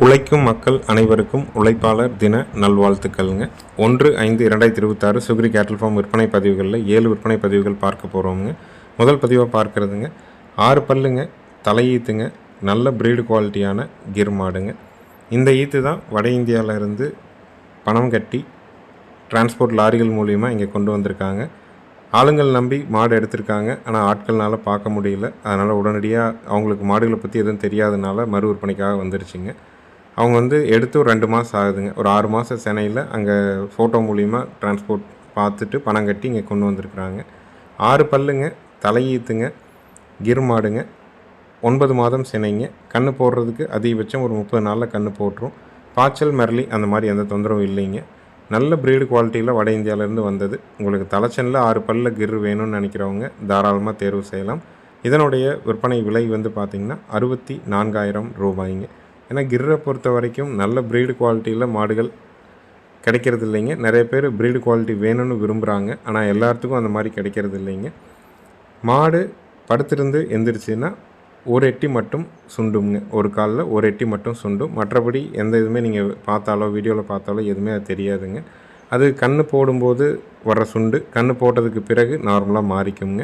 உழைக்கும் மக்கள் அனைவருக்கும் உழைப்பாளர் தின நல்வாழ்த்துக்கள்ங்க. 1/5/2026 சுக்ரி கேட்டில் ஃபார்ம் விற்பனை பதிவுகளில் 7 விற்பனை பதிவுகள் பார்க்க போகிறோமுங்க. முதல் பதிவாக பார்க்குறதுங்க 6 பல்லுங்க, தலையீத்துங்க, நல்ல ப்ரீடு குவாலிட்டியான கிர் மாடுங்க. இந்த ஈத்து தான் வட இந்தியாவிலேருந்து பணம் கட்டி டிரான்ஸ்போர்ட் லாரிகள் மூலிமா இங்கே கொண்டு வந்திருக்காங்க. ஆளுங்கள் நம்பி மாடு எடுத்திருக்காங்க. ஆனால் ஆட்கள்னால் பார்க்க முடியல. அதனால் உடனடியாக அவங்களுக்கு மாடுகளை பற்றி எதுவும் தெரியாதனால மறு விற்பனைக்காக வந்துருச்சுங்க. அவங்க எடுத்து ஒரு 2 மாதம் ஆகுதுங்க. ஒரு 6 மாதம் சென்னையில் அங்கே ஃபோட்டோ மூலிமா டிரான்ஸ்போர்ட் பார்த்துட்டு பணம் கட்டி இங்கே கொண்டு வந்திருக்குறாங்க. 6 பல்லுங்க, தலையீத்துங்க, கிர் மாடுங்க, 9 மாதம் சினைங்க. கன்று போடுறதுக்கு அதிகபட்சம் ஒரு 30 நாளில் கன்று போட்டுரும். பாய்ச்சல் மிரளி அந்த மாதிரி எந்த தொந்தரவும் இல்லைங்க. நல்ல ப்ரீடு குவாலிட்டியில் வட இந்தியாவிலேருந்து வந்தது. உங்களுக்கு தலைச்சனில் 6 பல்லில் கிர் வேணும்னு நினைக்கிறவங்க தாராளமாக தேர்வு செய்யலாம். இதனுடைய விற்பனை விலை பார்த்திங்கன்னா 64,000 ரூபாய்ங்க. ஏன்னா கிர்ரை பொறுத்த வரைக்கும் நல்ல ப்ரீடு குவாலிட்டியில் மாடுகள் கிடைக்கிறது இல்லைங்க. நிறைய பேர் ப்ரீடு குவாலிட்டி வேணும்னு விரும்புகிறாங்க. ஆனால் எல்லாத்துக்கும் அந்த மாதிரி கிடைக்கிறது இல்லைங்க. மாடு படுத்திருந்து எந்திரிச்சுன்னா ஒரு எட்டி மட்டும் சுண்டுங்க. ஒரு காலில் ஒரு எட்டி மட்டும் சுண்டும். மற்றபடி எந்த இதுவுமே நீங்கள் பார்த்தாலோ வீடியோவில் பார்த்தாலோ எதுவுமே அது தெரியாதுங்க. அது கன்று போடும்போது வர்ற சுண்டு கன்று போட்டதுக்கு பிறகு நார்மலாக மாறிக்குங்க.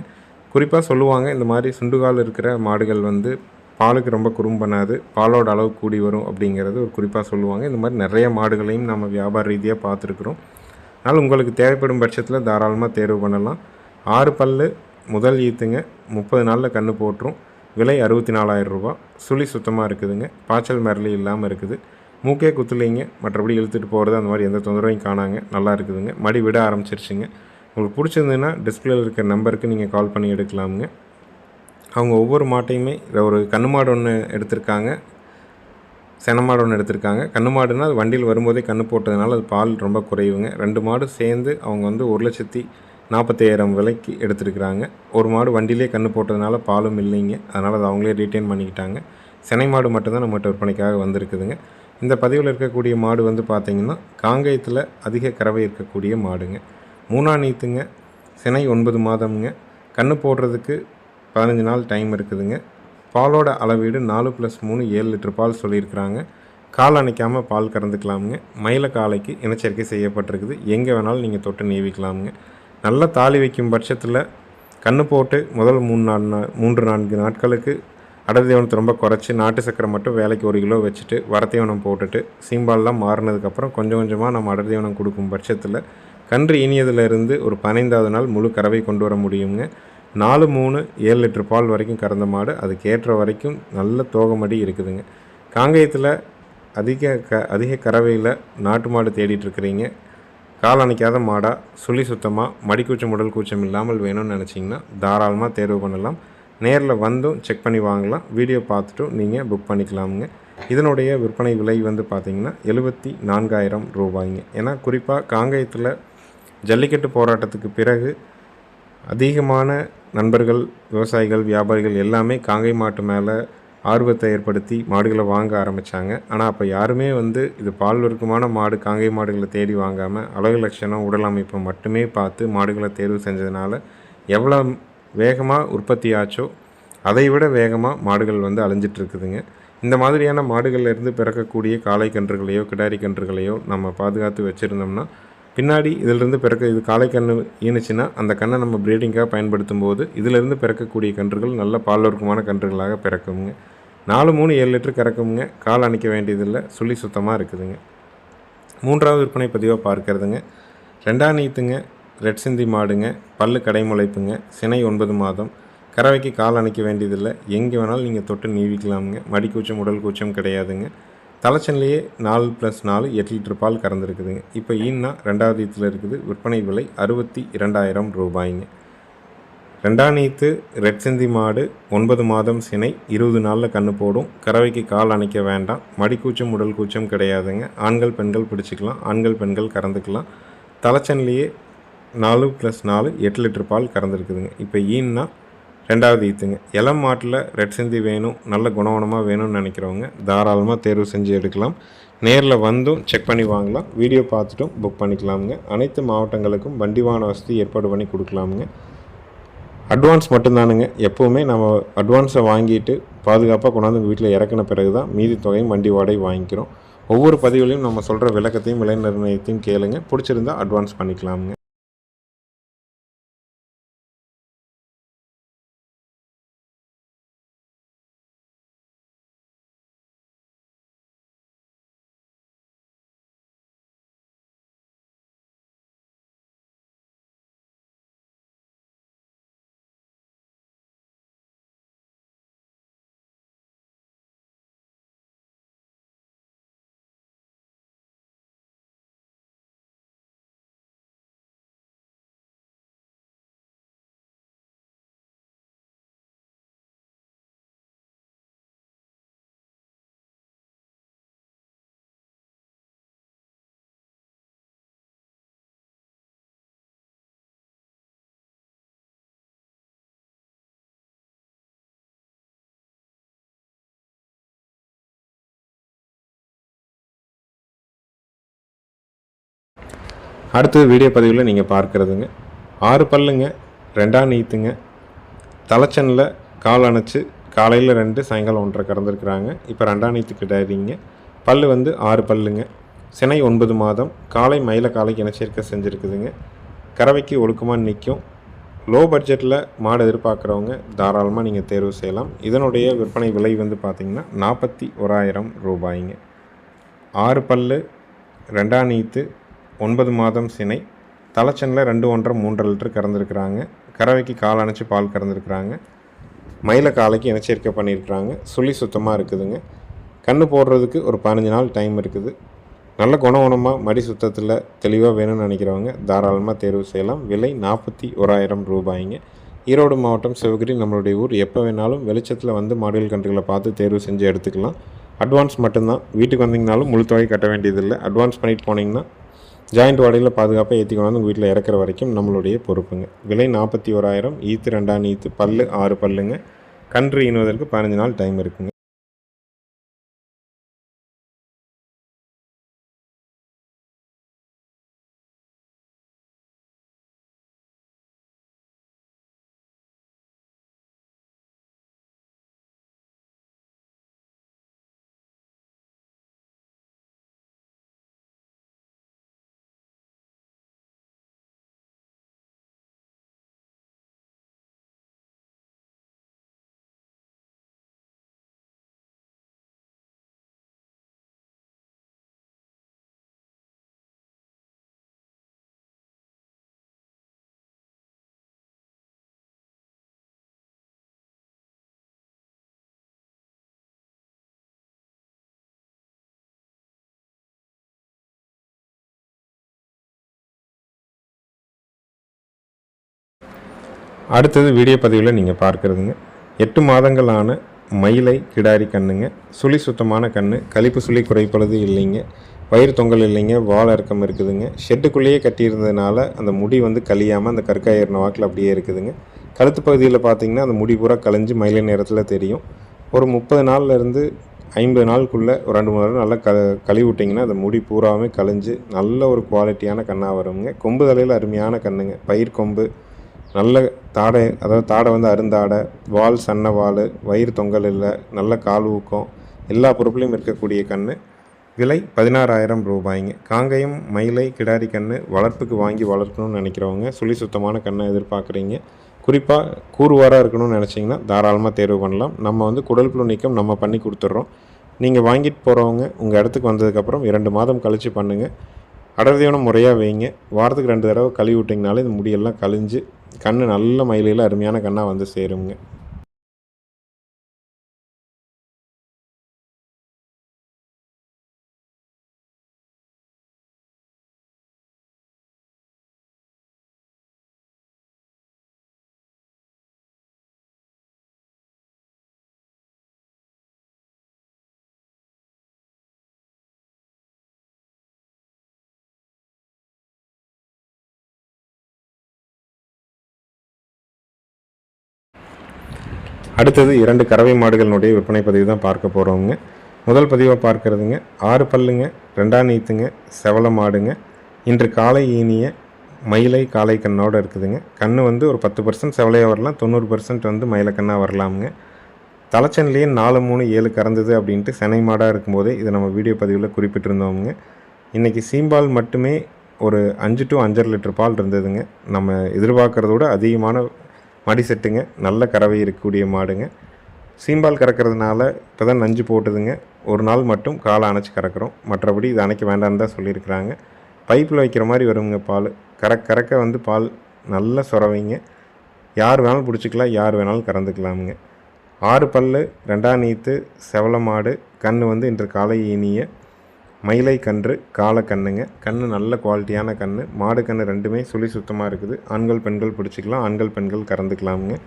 குறிப்பாக சொல்லுவாங்க, இந்த மாதிரி சுண்டுகால் இருக்கிற மாடுகள் பாலுக்கு ரொம்ப குறும் பண்ணாது, பாலோட அளவு கூடி வரும் அப்படிங்கிறது ஒரு குறிப்பாக சொல்லுவாங்க. இந்த மாதிரி நிறைய மாடுகளையும் நம்ம வியாபார ரீதியாக பார்த்துருக்குறோம். அதனால் உங்களுக்கு தேவைப்படும் பட்சத்தில் தாராளமாக தேர்வு பண்ணலாம். 6 பல்லு, முதல் ஈத்துங்க, 30 நாளில் கன்று போட்டுரும். விலை 64,000 ரூபா. சுழி சுத்தமாக இருக்குதுங்க. பாய்ச்சல் மிரளி இல்லாமல் இருக்குது. மூக்கே குத்துலைங்க. மற்றபடி இழுத்துட்டு போகிறது அந்த மாதிரி எந்த தொந்தரவையும் காணாங்க. நல்லா இருக்குதுங்க. மடி விட ஆரம்பிச்சிருச்சுங்க. உங்களுக்கு பிடிச்சிருந்ததுன்னா டிஸ்பிளேயில் இருக்கிற நம்பருக்கு நீங்கள் கால் பண்ணி எடுக்கலாமுங்க. அவங்க ஒவ்வொரு மாட்டையுமே ஒரு கன்று மாடு ஒன்று எடுத்திருக்காங்க, சென மாடு ஒன்று எடுத்திருக்காங்க. கன்று மாடுனால் அது வண்டியில் வரும்போதே கன்று போட்டதுனால அது பால் ரொம்ப குறைவுங்க. 2 மாடு சேர்ந்து அவங்க 1,40,000 விலைக்கு எடுத்துருக்குறாங்க. ஒரு மாடு வண்டியிலே கன்று போட்டதுனால பாலும் இல்லைங்க. அதனால் அது அவங்களே ரீட்டைன் பண்ணிக்கிட்டாங்க. செனை மாடு மட்டும்தான் நம்மகிட்ட விற்பனைக்காக வந்திருக்குதுங்க. இந்த பதிவில் இருக்கக்கூடிய மாடு பார்த்திங்கன்னா காங்கேயத்தில் அதிக கறவை இருக்கக்கூடிய மாடுங்க. 3ஆம் நீத்துங்க, சினை 9 மாதம்ங்க. கன்று போடுறதுக்கு 15 நாள் டைம் இருக்குதுங்க. பாலோட அளவீடு 4+3 7 லிட்டர் பால் சொல்லியிருக்கிறாங்க. கால் அணைக்காமல் பால் கறந்துக்கலாமுங்க. மயில காலைக்கு இனச்சரிக்கை செய்யப்பட்டிருக்குது. எங்கே வேணாலும் நீங்கள் தொட்டு நீவிக்கலாமுங்க. நல்லா தாலி வைக்கும் பட்சத்தில் கன்று போட்டு முதல் 3-4 நாட்களுக்கு அடர் தீவனத்தை ரொம்ப குறைச்சி நாட்டு சக்கரை மட்டும் வேலைக்கு 1 கிலோ வச்சுட்டு வரத்தீவனம் போட்டுட்டு சீம்பால்லாம் மாறினதுக்கப்புறம் கொஞ்சம் கொஞ்சமாக நம்ம அடர் தீவனம் கொடுக்கும் பட்சத்தில் கன்று இனியதிலிருந்து ஒரு 15வது நாள் முழு கறவை கொண்டு வர முடியுங்க. 4-3 7 லிட்டர் பால் வரைக்கும் கறந்த மாடு. அதுக்கேற்ற வரைக்கும் நல்ல தோகமடி இருக்குதுங்க. காங்கேயத்தில் அதிக கறவையில் நாட்டு மாடு தேடிட்டுருக்கிறீங்க. கால் அணைக்காத மாடாக சுழி சுத்தமாக மடிக்கூச்சம் உடல் கூச்சம் இல்லாமல் வேணும்னு நினச்சிங்கன்னா தாராளமாக தேர்வு பண்ணலாம். நேரில் வந்தும் செக் பண்ணி வாங்கலாம். வீடியோ பார்த்துட்டும் நீங்கள் புக் பண்ணிக்கலாமுங்க. இதனுடைய விற்பனை விலை பார்த்திங்கன்னா 74,000 ரூபாய்ங்க. ஏன்னா குறிப்பாக காங்கேயத்தில் ஜல்லிக்கட்டு போராட்டத்துக்கு பிறகு அதிகமான நண்பர்கள், விவசாயிகள், வியாபாரிகள் எல்லாமே காங்கை மாட்டு மேலே ஆர்வத்தை ஏற்படுத்தி மாடுகளை வாங்க ஆரம்பித்தாங்க. ஆனால் அப்போ யாருமே இது பால் வர்க்கமான மாடு காங்கை மாடுகளை தேடி வாங்காமல் அழகு லட்சணம், உடல் அமைப்பை மட்டுமே பார்த்து மாடுகளை தேர்வு செஞ்சதுனால எவ்வளோ வேகமாக உற்பத்தி ஆச்சோ அதை விட வேகமாக மாடுகள் அழிஞ்சிட்ருக்குதுங்க. இந்த மாதிரியான மாடுகள்லேருந்து பிறக்கக்கூடிய காளை கன்றுகளையோ கிடாரி கன்றுகளையோ நம்ம பாதுகாத்து வச்சுருந்தோம்னா பின்னாடி இதிலிருந்து இது காளை கன்று ஈனுச்சுன்னா அந்த கண்ணை நம்ம ப்ரீடிங்காக பயன்படுத்தும் போது இதிலிருந்து பிறக்கக்கூடிய கன்றுகள் நல்ல பால்வர்க்கமான கன்றுகளாக பிறக்குங்க. 4-3 7 லிட்டர் கறக்குங்க. கால் அணைக்க வேண்டியதில்லை. சுழி சுத்தமாக இருக்குதுங்க. 3ஆவது விற்பனை பதிவாக பார்க்கறதுங்க 2ஆம் நீத்துங்க, ரெட் சிந்தி மாடுங்க. பல்லு கடைமுளைப்புங்க. சினை 9 மாதம். கறவைக்கு கால் அணைக்க வேண்டியதில்லை. எங்கே வேணாலும் நீங்கள் தொட்டு நீவிக்கலாமுங்க. மடிக்கூச்சம் உடல் கூச்சம் கிடையாதுங்க. தலைச்சன்லேயே 4+4 8 லிட்டர் பால் கறந்துருக்குதுங்க. இப்போ ஈன்னா 2ஆவது ஈத்தில் இருக்குது. விற்பனை விலை 62,000 ரூபாய்ங்க. 2ஆம் நீத்து ரெட் சிந்தி மாடு 9 மாதம் சினை 20 நாளில் கன்று போடும். கறவைக்கு கால் அணைக்க வேண்டாம். மடிக்கூச்சம் உடல் கூச்சம் கிடையாதுங்க. ஆண்கள் பெண்கள் பிடிச்சிக்கலாம். ஆண்கள் பெண்கள் கறந்துக்கலாம். தலைச்சன்லேயே 4+4 8 லிட்டர் பால் கறந்துருக்குதுங்க. இப்போ ஈன்னா 2ஆவது ஈத்துங்க. இளம் மாட்டில் ரெட் சிந்தி வேணும், நல்ல குணவனமாக வேணும்னு நினைக்கிறவங்க தாராளமாக தேர்வு செஞ்சு எடுக்கலாம். நேரில் வந்தும் செக் பண்ணி வாங்கலாம். வீடியோ பார்த்துட்டும் புக் பண்ணிக்கலாமுங்க. அனைத்து மாவட்டங்களுக்கும் வண்டி வாகன வசதி ஏற்பாடு பண்ணி கொடுக்கலாமுங்க. அட்வான்ஸ் மட்டும்தானுங்க. எப்போவுமே நம்ம அட்வான்ஸை வாங்கிட்டு பாதுகாப்பாக கொண்டாந்து உங்கள் வீட்டில் இறக்கின பிறகு தான் மீதி தொகையும் வண்டி வாடகை வாங்கிக்கிறோம். ஒவ்வொரு பதிவுலையும் நம்ம சொல்கிற விளக்கத்தையும் விலை நிர்ணயத்தையும் கேளுங்க. பிடிச்சிருந்தால் அட்வான்ஸ் பண்ணிக்கலாமுங்க. அடுத்தது வீடியோ பதிவில் நீங்கள் பார்க்குறதுங்க 6 பல்லுங்க, 2ஆம் நீத்துங்க. தலைச்சனில் கால் அணைச்சி காலையில் 2 சாயங்காலம் 1 கறந்துருக்குறாங்க. இப்போ 2ஆம் நீத்து கிடாரிங்க. பல் வந்து 6 பல்லுங்க. சினை 9 மாதம். காலை மயில காலைக்கு இனச்சேர்க்கை செஞ்சுருக்குதுங்க. கறவைக்கு ஒழுக்கமாக நிற்கும். லோ பட்ஜெட்டில் மாடு எதிர்பார்க்குறவங்க தாராளமாக நீங்கள் தேர்வு செய்யலாம். இதனுடைய விற்பனை விலை வந்து பார்த்திங்கன்னா 41,000 ரூபாய்ங்க. 6 பல், 2ஆம் நீத்து, 9 மாதம் சினை. தலைச்சனில் 2 1/2 3 லிட்டர் கறந்துருக்குறாங்க. கறவைக்கு கால் அணைச்சி பால் கறந்துருக்குறாங்க. மயில காலைக்கு இனச்சேர்க்கை பண்ணியிருக்கிறாங்க. சுழி சுத்தமாக இருக்குதுங்க. கன்று போடுறதுக்கு ஒரு 15 நாள் டைம் இருக்குது. நல்ல குணமாக மடி சுத்தத்தில் தெளிவாக வேணும்னு நினைக்கிறவங்க தாராளமாக தேர்வு செய்யலாம். விலை 41,000 ரூபாய்ங்க. ஈரோடு மாவட்டம் சிவகிரி நம்மளுடைய ஊர். எப்போ வேணாலும் வெளிச்சத்தில் வந்து மாடுகள் கன்றுகளை பார்த்து தேர்வு செஞ்சு எடுத்துக்கலாம். அட்வான்ஸ் மட்டும்தான். வீட்டுக்கு வந்தீங்கனாலும் முழு தொகை கட்ட வேண்டியதில்லை. அட்வான்ஸ் பண்ணிட்டு போனீங்கன்னா ஜாயிண்ட் வாடகையில் பாதுகாப்பாக ஏற்றி கொண்டாந்து உங்கள் வீட்டில் இறக்குற வரைக்கும் நம்மளுடைய பொறுப்புங்க. விலை 41,000. ஈத்து 2ஆம் ஈத்து. பல் 6 பல்லுங்க. கன்று ஈனுவதற்கு 15 நாள் டைம் இருக்குங்க. அடுத்தது வீடியோ பதிவில் நீங்கள் பார்க்குறதுங்க 8 மாதங்களான மயிலை கிடாரி கண்ணுங்க. சுழி சுத்தமான கன்று. கழிப்பு சுழி குறைப்பது இல்லைங்க. வயிறு தொங்கல் இல்லைங்க. வால் இறக்கம் இருக்குதுங்க. ஷெட்டுக்குள்ளேயே கட்டியிருந்ததுனால அந்த முடி வந்து கழியாமல் அந்த கற்காயிரண வாக்கில் அப்படியே இருக்குதுங்க. கழுத்து பகுதியில் பார்த்திங்கன்னா அந்த முடி பூரா கழிஞ்சு மயிலை நேரத்தில் தெரியும். ஒரு 30 நாள்லேருந்து 50 நாளுக்குள்ளே ஒரு 2 3 நல்லா கழுவி விட்டிங்கன்னா அந்த முடி பூராவே கழிஞ்சு நல்ல ஒரு குவாலிட்டியான கண்ணாக வருங்க. கொம்பு தலையில் அருமையான கண்ணுங்க. பயிர் கொம்பு, நல்ல தாடை, அதாவது தாடை வந்து அருந்தாடை, வால் சன்ன வால், வயிறு தொங்கல் இல்லை, நல்ல கால் ஊக்கம், எல்லா பொருட்களையும் இருக்கக்கூடிய கன்று. விலை 16,000 ரூபாய்ங்க. காங்கயம் மயிலை கிடாரி கன்று வளர்ப்புக்கு வாங்கி வளர்க்கணும்னு நினைக்கிறவங்க, சுழி சுத்தமான கண்ணை எதிர்பார்க்குறீங்க, குறிப்பாக கூறுவாராக இருக்கணும்னு நினச்சிங்கன்னா தாராளமாக தேர்வு பண்ணலாம். நம்ம வந்து குடல் புழு நீக்கம் நம்ம பண்ணி கொடுத்துட்றோம். நீங்கள் வாங்கிட்டு போகிறவங்க உங்கள் இடத்துக்கு வந்ததுக்கப்புறம் 2 மாதம் கழித்து பண்ணுங்கள். அடர்த்தியான முறையாக வைங்க. வாரத்துக்கு 2 தடவை கழுவி விட்டிங்கனாலே இந்த முடியெல்லாம் கழிஞ்சு கன்று நல்ல மயிலையில் அருமையான கண்ணாக வந்து சேருங்க. அடுத்தது 2 கறவை மாடுகளினுடைய விற்பனை பதிவு தான் பார்க்க போகிறோங்க. முதல் பதிவாக பார்க்குறதுங்க 6 பல்லுங்க, 2ஆம் நீத்துங்க, செவல மாடுங்க. இன்று காலை ஈனிய மயிலை காலை கண்ணோடு இருக்குதுங்க. கன்று வந்து ஒரு 10% செவலையாக வரலாம், 90% வந்து மயில கண்ணாக வரலாமுங்க. தலைச்சன்லேயே 4 3 7 கறந்தது அப்படின்ட்டு செனை மாடாக இருக்கும்போதே இதை நம்ம வீடியோ பதிவில் குறிப்பிட்டிருந்தோமுங்க. இன்றைக்கி சீம்பால் மட்டுமே ஒரு 5 to 5.5 லிட்டர் பால் இருந்ததுங்க. நம்ம எதிர்பார்க்குறத விட அதிகமான மடி செட்டுங்க. நல்ல கறவை இருக்கக்கூடிய மாடுங்க. சீம்பால் கறக்கிறதுனால இப்போ தான் நஞ்சு போட்டுதுங்க. ஒரு நாள் மட்டும் காலை அணைச்சி கறக்கிறோம். மற்றபடி இது அணைக்க வேண்டாம்னு தான் சொல்லியிருக்கிறாங்க. பைப்பில் வைக்கிற மாதிரி வருங்க பால். கறக்க வந்து பால் நல்ல சொரவைங்க. யார் வேணாலும் பிடிச்சிக்கலாம், யார் வேணாலும் கறந்துக்கலாமுங்க. 6 பல்லு, 2ஆம் நீத்து, செவல மாடு. கன்று வந்து இன்று காலை ஈனிய மயிலை கன்று, காலை கன்றுங்க. கன்று நல்ல குவாலிட்டியான கன்று. மாடு கன்று ரெண்டுமே சுழி சுத்தமாக இருக்குது. ஆண்கள் பெண்கள் பிடிச்சிக்கலாம், ஆண்கள் பெண்கள் கறந்துக்கலாமுங்க.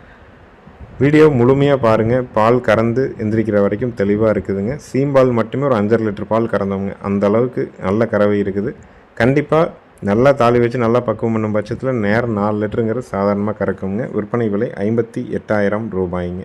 வீடியோ முழுமையாக பாருங்கள். பால் கறந்து எந்திரிக்கிற வரைக்கும் தெளிவாக இருக்குதுங்க. சீம்பால் மட்டுமே ஒரு 5.5 லிட்டர் பால் கறந்தவங்க. அந்த அளவுக்கு நல்ல கறவை இருக்குது. கண்டிப்பாக நல்லா தாலி வச்சு நல்லா பக்குவம் பண்ணும் பட்சத்தில் நேரம் 4 லிட்டருங்கிறது சாதாரணமாக கறக்குங்க. விற்பனை விலை 58,000 ரூபாய்ங்க.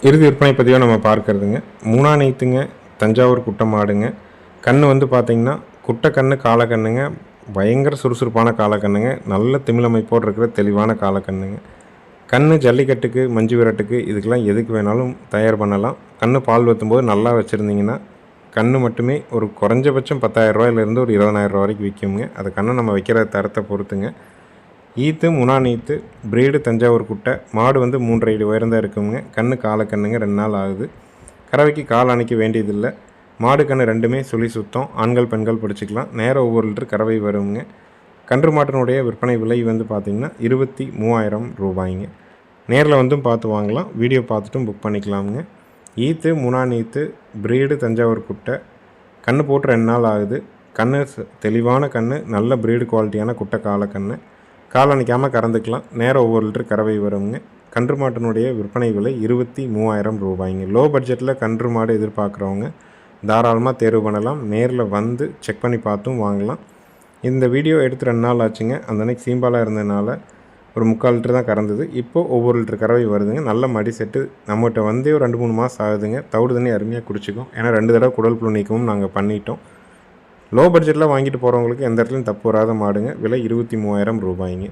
இறுதி விற்பனை பதிவாக நம்ம பார்க்குறதுங்க 3ஆம் நீத்துங்க, தஞ்சாவூர் குட்டை மாடுங்க. கன்று வந்து பார்த்திங்கன்னா குட்டை கன்று காலக்கண்ணுங்க, பயங்கர சுறுசுறுப்பான காலக்கண்ணுங்க, நல்ல திமிழமைப்போடு இருக்கிற தெளிவான காலக்கண்ணுங்க. கன்று ஜல்லிக்கட்டுக்கு, மஞ்சு விரட்டுக்கு இதுக்கெல்லாம் எதுக்கு வேணாலும் தயார் பண்ணலாம். கன்று பால் ஊற்றும்போது நல்லா வச்சுருந்திங்கன்னா கன்று மட்டுமே ஒரு குறைஞ்சபட்சம் 10,000 ஒரு 20,000 வரைக்கும் விற்குங்க. அது கன்று நம்ம வைக்கிற தரத்தை பொறுத்துங்க. ஈத்து 3ஆம் நீத்து, பிரீடு தஞ்சாவூர் குட்டை மாடு வந்து 3.5 அடி உயர்ந்தான் இருக்குங்க. கன்று காலக்கண்ணுங்க, 2 நாள் ஆகுது. கறவைக்கு கால் அணைக்க வேண்டியதில்லை. மாடு கன்று ரெண்டுமே சுழி சுத்தம், ஆண்கள் பெண்கள் பிடிச்சிக்கலாம். நேரம் ஒவ்வொரு லிட்டர் கறவை வருங்க. கன்று மாட்டினுடைய விற்பனை விலை வந்து பார்த்திங்கன்னா 23,000 ரூபாய்ங்க. நேரில் வந்தும் பார்த்து வாங்கலாம், வீடியோ பார்த்துட்டும் புக் பண்ணிக்கலாமுங்க. ஈத்து 3ஆம் நீத்து, பிரீடு தஞ்சாவூர் குட்டை, கன்று போட்டு 2 நாள் ஆகுது. கன்று தெளிவான கன்று, நல்ல பிரீடு குவாலிட்டியான குட்டை காலக்கன்று. கால் அணைக்காமல் கறந்துக்கலாம். நேரம் ஒவ்வொரு லிட்டர் கறவை வருங்க. கன்று மாட்டினுடைய விற்பனை விலை 23,000 ரூபாய்ங்க. லோ பட்ஜெட்டில் கன்று மாடு எதிர்பார்க்குறவங்க தாராளமாக தேர்வு பண்ணலாம். நேரில் வந்து செக் பண்ணி பார்த்தும் வாங்கலாம். இந்த வீடியோ எடுத்து 2 நாள் ஆச்சுங்க. அந்த அன்றைக்கி சீம்பாலாக இருந்ததுனால ஒரு 3/4 லிட்டர் தான் கறந்தது. இப்போது ஒவ்வொரு லிட்டர் கறவை வருதுங்க. நல்ல மடி செட்டு. நம்மகிட்ட வந்தே ஒரு 2-3 மாதம் ஆகுதுங்க. தவிடு தண்ணி அருமையாக குடிச்சிக்கும். ஏன்னா 2 தடவை குடல் புழு நீக்கமும் நாங்கள் பண்ணிட்டோம். லோ பட்ஜெட்டில் வாங்கிட்டு போகிறவங்களுக்கு எந்த இடத்துலையும் தப்பு வராத மாடுங்க. விலை 23,000 ரூபாய்ங்க.